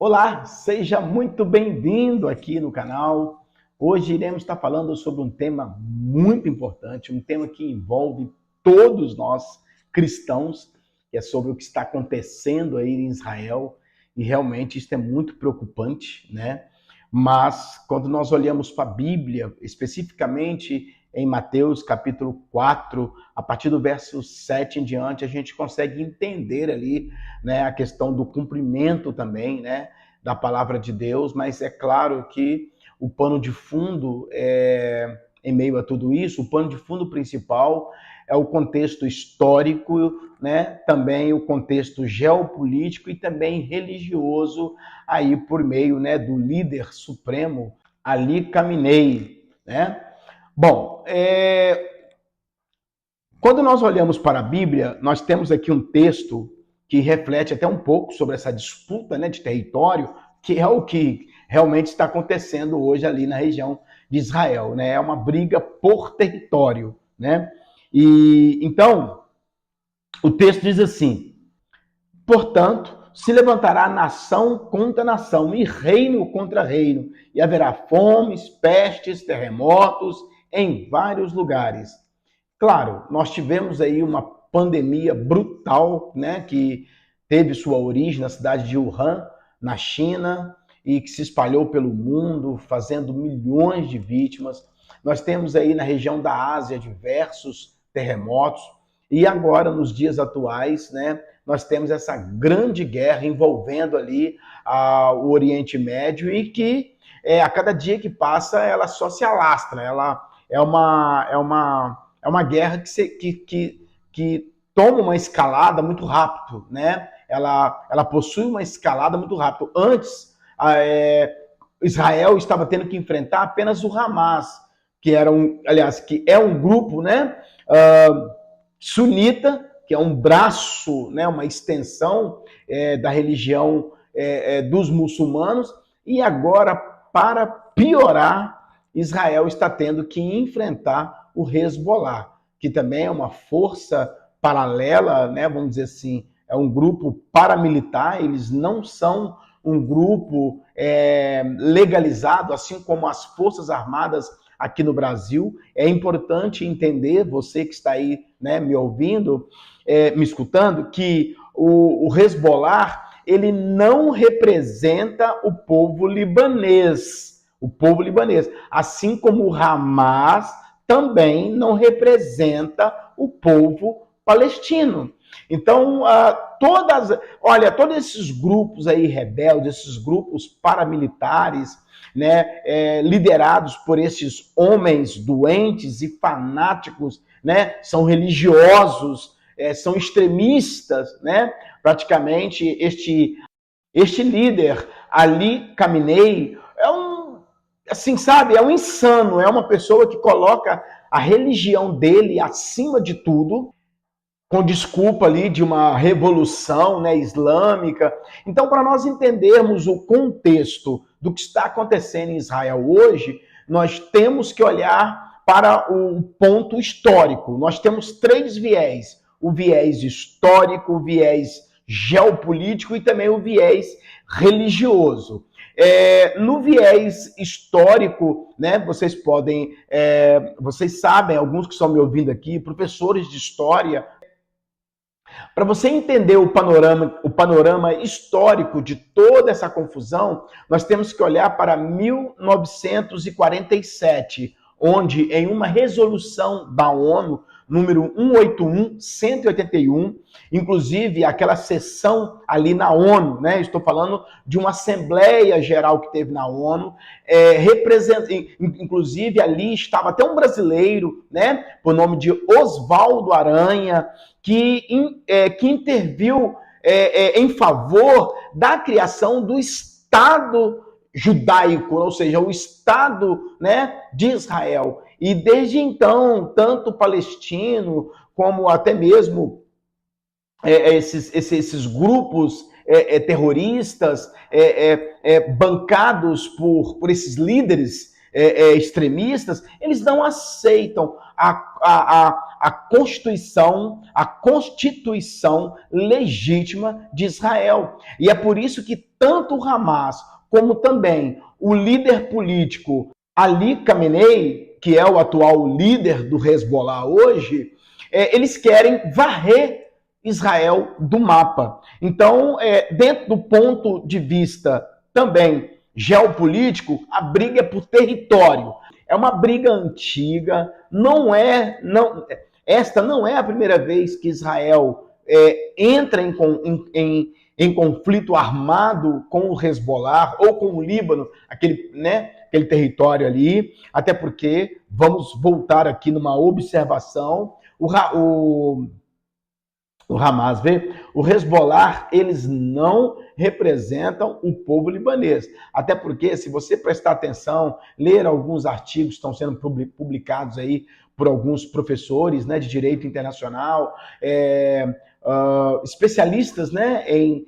Olá, seja muito bem-vindo aqui no canal. Hoje iremos estar falando sobre um tema muito importante, um tema que envolve todos nós cristãos, que é sobre o que está acontecendo aí em Israel, e realmente isso é muito preocupante, né? Mas quando nós olhamos para a Bíblia, especificamente em Mateus capítulo 4, a partir do verso 7 em diante, a gente consegue entender ali, né, a questão do cumprimento também, né, da palavra de Deus, mas é claro que o pano de fundo, em meio a tudo isso, o pano de fundo principal é o contexto histórico, né, também o contexto geopolítico e também religioso, aí por meio, né, do líder supremo, Ali Khamenei, né? Bom, quando nós olhamos para a Bíblia, nós temos aqui um texto que reflete até um pouco sobre essa disputa, né, de território, que é o que realmente está acontecendo hoje ali na região de Israel, né? É uma briga por território, né? E então, o texto diz assim: portanto, se levantará nação contra nação e reino contra reino, e haverá fomes, pestes, terremotos em vários lugares. Claro, nós tivemos aí uma pandemia brutal, né, que teve sua origem na cidade de Wuhan, na China, e que se espalhou pelo mundo, fazendo milhões de vítimas. Nós temos aí na região da Ásia diversos terremotos, e agora, nos dias atuais, né, nós temos essa grande guerra envolvendo ali o Oriente Médio e que a cada dia que passa ela só se alastra. Ela é uma guerra que toma uma escalada muito rápido, né? Ela possui uma escalada muito rápido. Antes, Israel estava tendo que enfrentar apenas o Hamas, que é um grupo, né, sunita, que é um braço, né, uma extensão da religião dos muçulmanos, e agora, para piorar, Israel está tendo que enfrentar o Hezbollah, que também é uma força paralela, né, vamos dizer assim, é um grupo paramilitar. Eles não são um grupo legalizado, assim como as Forças Armadas aqui no Brasil. É importante entender, você que está aí, né, me ouvindo, me escutando, que o Hezbollah, ele não representa o povo libanês. O povo libanês. Assim como o Hamas também não representa o povo palestino. Então, todos esses grupos aí rebeldes, esses grupos paramilitares, né, liderados por esses homens doentes e fanáticos, né, são religiosos, são extremistas, né? Praticamente este líder, Ali Khamenei, é um insano, é uma pessoa que coloca a religião dele acima de tudo, com desculpa ali de uma revolução, né, islâmica. Então, para nós entendermos o contexto do que está acontecendo em Israel hoje, nós temos que olhar para o ponto histórico. Nós temos três viés: o viés histórico, o viés geopolítico e também o viés religioso. No viés histórico, né, vocês sabem, alguns que estão me ouvindo aqui, professores de história, para você entender o panorama histórico de toda essa confusão, nós temos que olhar para 1947, onde em uma resolução da ONU, número 181, inclusive aquela sessão ali na ONU, né? Estou falando de uma Assembleia Geral que teve na ONU, inclusive ali estava até um brasileiro, né, por nome de Oswaldo Aranha, que interviu em favor da criação do Estado judaico, ou seja, o Estado, né, de Israel. E desde então, tanto o palestino como até mesmo esses grupos terroristas bancados por esses líderes extremistas, eles não aceitam a constituição legítima de Israel. E é por isso que tanto o Hamas como também o líder político Ali Khamenei, que é o atual líder do Hezbollah hoje, eles querem varrer Israel do mapa. Então, dentro do ponto de vista também geopolítico, a briga é por território. É uma briga antiga, esta não é a primeira vez que Israel entra em conflito armado com o Hezbollah ou com o Líbano, aquele território ali, até porque, vamos voltar aqui numa observação, o Hamas, o Hezbollah, eles não representam o povo libanês. Até porque, se você prestar atenção, ler alguns artigos que estão sendo publicados aí por alguns professores, né, de direito internacional, especialistas, né, em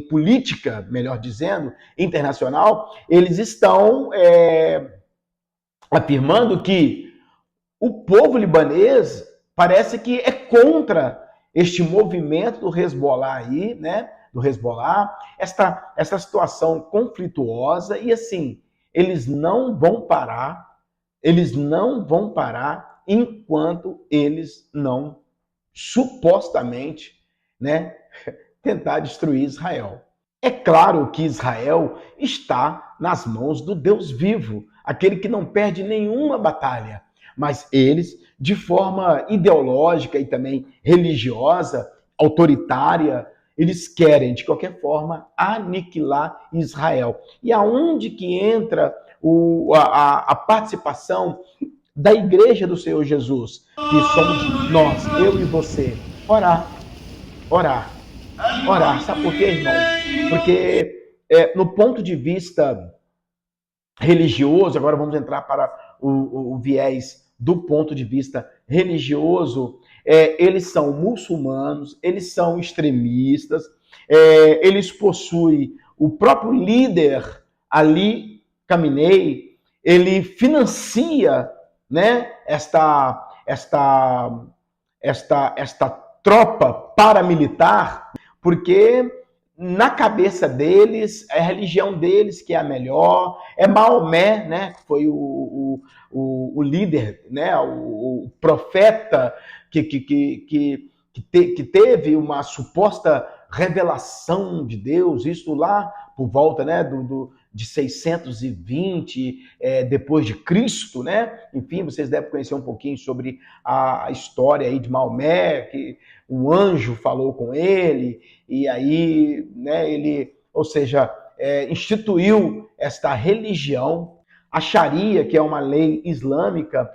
política, melhor dizendo, internacional, eles estão afirmando que o povo libanês parece que é contra este movimento do Hezbollah aí, né? Do Hezbollah, essa situação conflituosa, e assim, eles não vão parar enquanto eles não supostamente, né, tentar destruir Israel. É claro que Israel está nas mãos do Deus vivo, aquele que não perde nenhuma batalha, mas eles, de forma ideológica e também religiosa, autoritária, eles querem, de qualquer forma, aniquilar Israel. E aonde que entra a participação da Igreja do Senhor Jesus, que somos nós, eu e você? Orar. Sabe por quê, irmão? Porque no ponto de vista religioso, agora vamos entrar para o viés do ponto de vista religioso, eles são muçulmanos, eles são extremistas, eles possuem o próprio líder Ali Khamenei, ele financia, né, esta tropa paramilitar, porque na cabeça deles, é a religião deles que é a melhor, é Maomé, né, que foi o líder, né, o profeta que teve uma suposta revelação de Deus, isso lá por volta, né, de 620 depois de Cristo, né? Enfim, vocês devem conhecer um pouquinho sobre a história aí de Maomé, que um anjo falou com ele, e aí, né, ele, ou seja, instituiu esta religião, a Sharia, que é uma lei islâmica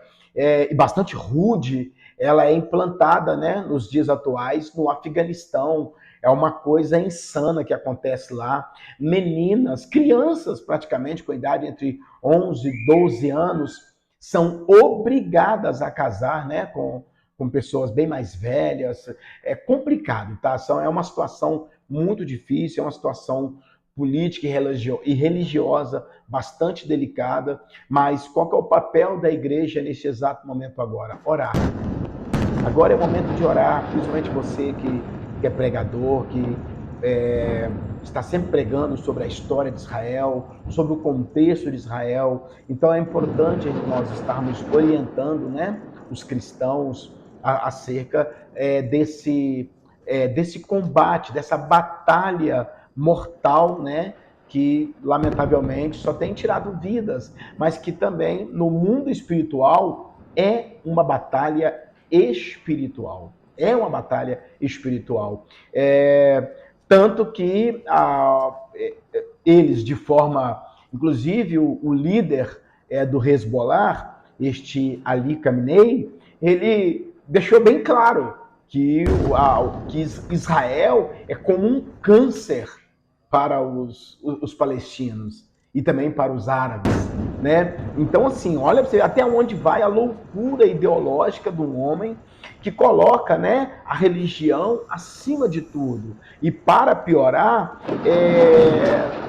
bastante rude, ela é implantada, né, nos dias atuais no Afeganistão. É uma coisa insana que acontece lá. Meninas, crianças praticamente com idade entre 11 e 12 anos, são obrigadas a casar, né, com pessoas bem mais velhas. É complicado, tá? É uma situação muito difícil, é uma situação política e religiosa bastante delicada, mas qual que é o papel da igreja nesse exato momento agora? Orar. Agora é o momento de orar, principalmente você que é pregador, que está sempre pregando sobre a história de Israel, sobre o contexto de Israel. Então é importante nós estarmos orientando, né, os cristãos acerca desse combate, dessa batalha mortal, né, que lamentavelmente só tem tirado vidas, mas que também no mundo espiritual é uma batalha espiritual. É uma batalha espiritual. Tanto que eles, de forma... Inclusive, o líder do Hezbollah, este Ali Khamenei, ele deixou bem claro que Israel é como um câncer para os palestinos e também para os árabes, né? Então, assim, olha pra você até onde vai a loucura ideológica do homem que coloca, né, a religião acima de tudo. E para piorar,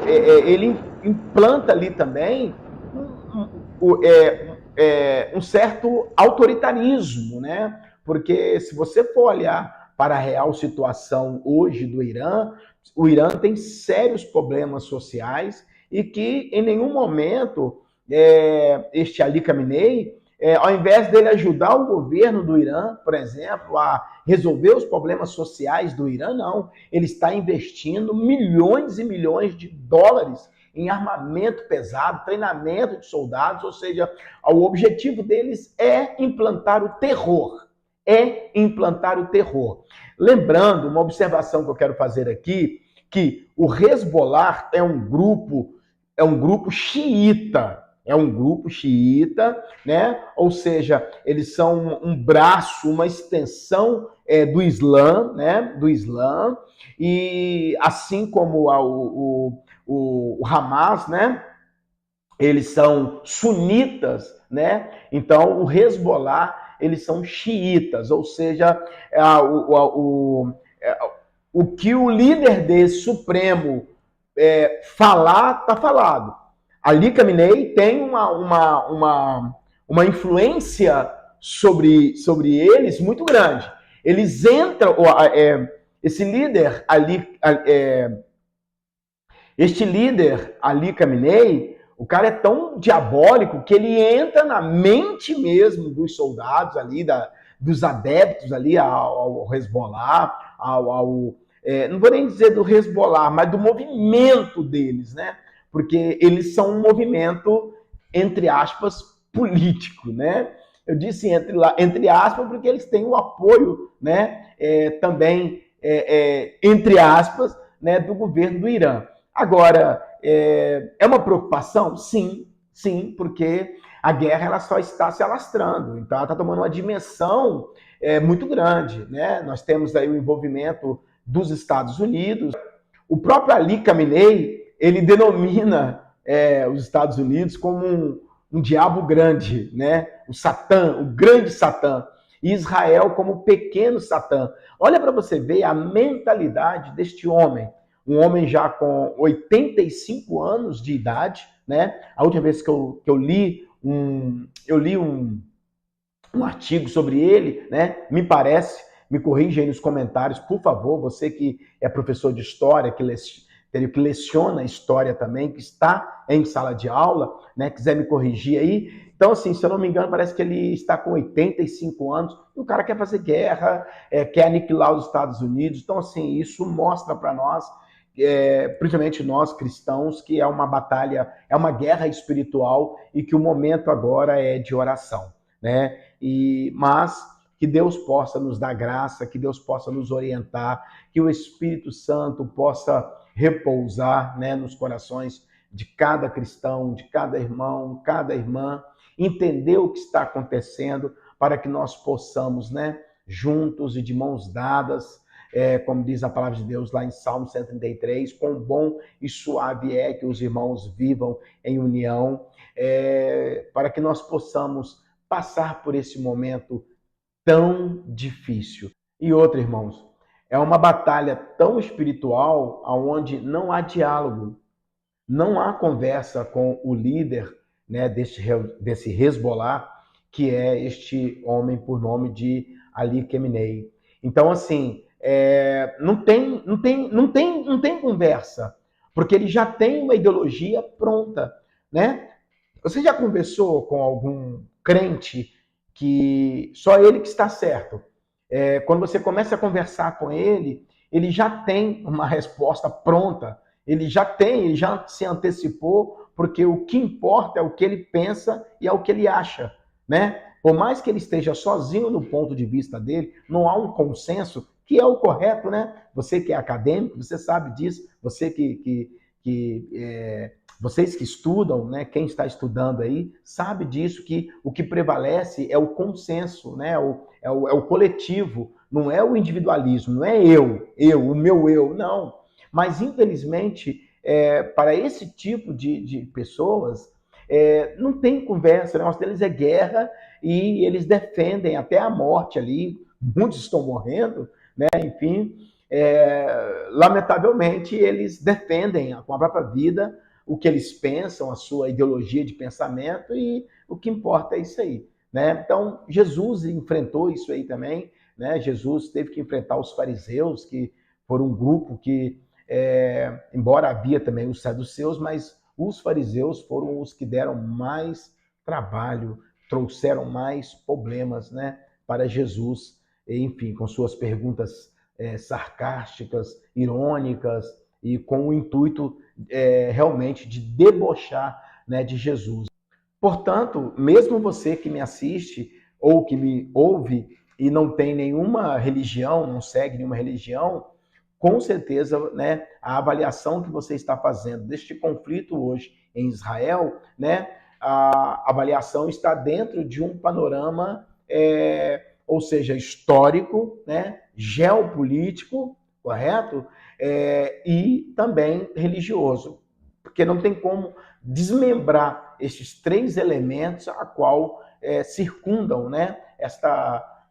ele implanta ali também um certo autoritarismo, né? Porque se você for olhar para a real situação hoje do Irã, o Irã tem sérios problemas sociais e que em nenhum momento este Ali Khamenei, ao invés dele ajudar o governo do Irã, por exemplo, a resolver os problemas sociais do Irã, não. Ele está investindo milhões e milhões de dólares em armamento pesado, treinamento de soldados, ou seja, o objetivo deles é implantar o terror. É implantar o terror. Lembrando, uma observação que eu quero fazer aqui, que o Hezbollah é um grupo xiita, né? Ou seja, eles são um braço, uma extensão do Islã, né? Do Islã, e assim como o Hamas, né? Eles são sunitas, né? Então o Hezbollah, eles são xiitas, ou seja, o que o líder desse supremo falar, tá falado. Ali Khamenei tem uma influência sobre eles muito grande. Eles entram, esse líder este líder Ali Khamenei, o cara é tão diabólico que ele entra na mente mesmo dos soldados ali, dos adeptos ali ao Hezbollah, não vou nem dizer do Hezbollah, mas do movimento deles, né? Porque eles são um movimento, entre aspas, político, né? Eu disse entre aspas porque eles têm o apoio, né? Também, entre aspas, né, do governo do Irã. Agora, é uma preocupação? Sim, porque a guerra ela só está se alastrando, então ela está tomando uma dimensão muito grande, né? Nós temos aí o envolvimento dos Estados Unidos. O próprio Ali Khamenei, ele denomina os Estados Unidos como um diabo grande, né? O Satã, o grande Satã. E Israel como o pequeno Satã. Olha para você ver a mentalidade deste homem. Um homem já com 85 anos de idade, né? A última vez que eu li um artigo sobre ele, né? Me parece, me corrija aí nos comentários, por favor, você que é professor de história, que leciona história também, que está em sala de aula, né? Quiser me corrigir aí. Então, assim, se eu não me engano, parece que ele está com 85 anos, e o cara quer fazer guerra, quer aniquilar os Estados Unidos. Então, assim, isso mostra para nós, principalmente nós cristãos, que é uma batalha, é uma guerra espiritual e que o momento agora é de oração, né? Mas que Deus possa nos dar graça, que Deus possa nos orientar, que o Espírito Santo possa repousar, né, nos corações de cada cristão, de cada irmão, cada irmã, entender o que está acontecendo para que nós possamos, né, juntos e de mãos dadas, como diz a palavra de Deus lá em Salmo 133, quão bom e suave é que os irmãos vivam em união, para que nós possamos passar por esse momento tão difícil. E outra, irmãos, é uma batalha tão espiritual onde não há diálogo, não há conversa com o líder, né, desse Hezbollah, que é este homem por nome de Ali Khamenei. Então, assim, não tem conversa, porque ele já tem uma ideologia pronta, né? Você já conversou com algum crente que só ele que está certo? Quando você começa a conversar com ele, ele já tem uma resposta pronta, ele já se antecipou, porque o que importa é o que ele pensa e é o que ele acha, né? Por mais que ele esteja sozinho no ponto de vista dele, não há um consenso, que é o correto, né? Você que é acadêmico, você sabe disso, você vocês que estudam, né, quem está estudando aí, sabe disso, que o que prevalece é o consenso, né, é o coletivo, não é o individualismo, não é o meu eu, não. Mas, infelizmente, para esse tipo de pessoas, não tem conversa, o negócio deles é guerra e eles defendem até a morte ali, muitos estão morrendo, né, enfim, lamentavelmente eles defendem com a própria vida, o que eles pensam, a sua ideologia de pensamento, e o que importa é isso aí, né? Então, Jesus enfrentou isso aí também, né? Jesus teve que enfrentar os fariseus, que foram um grupo que, embora havia também os saduceus, mas os fariseus foram os que deram mais trabalho, trouxeram mais problemas, né, para Jesus, enfim, com suas perguntas sarcásticas, irônicas, e com o intuito realmente de debochar, né, de Jesus. Portanto, mesmo você que me assiste ou que me ouve e não tem nenhuma religião, não segue nenhuma religião, com certeza, né, a avaliação que você está fazendo deste conflito hoje em Israel, né, a avaliação está dentro de um panorama, ou seja, histórico, né, geopolítico, correto? E também religioso, porque não tem como desmembrar estes três elementos a qual circundam, né,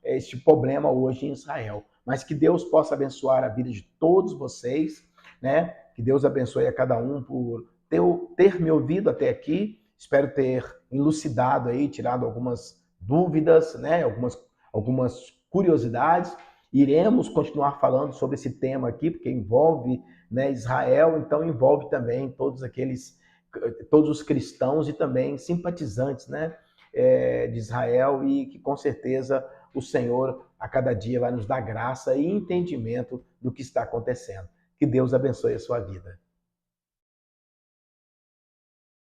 este problema hoje em Israel. Mas que Deus possa abençoar a vida de todos vocês, né? Que Deus abençoe a cada um por ter me ouvido até aqui. Espero ter elucidado aí, tirado algumas dúvidas, né? Algumas curiosidades. Iremos continuar falando sobre esse tema aqui, porque envolve, né, Israel, então envolve também todos os cristãos e também simpatizantes, né, de Israel, e que com certeza o Senhor a cada dia vai nos dar graça e entendimento do que está acontecendo. Que Deus abençoe a sua vida.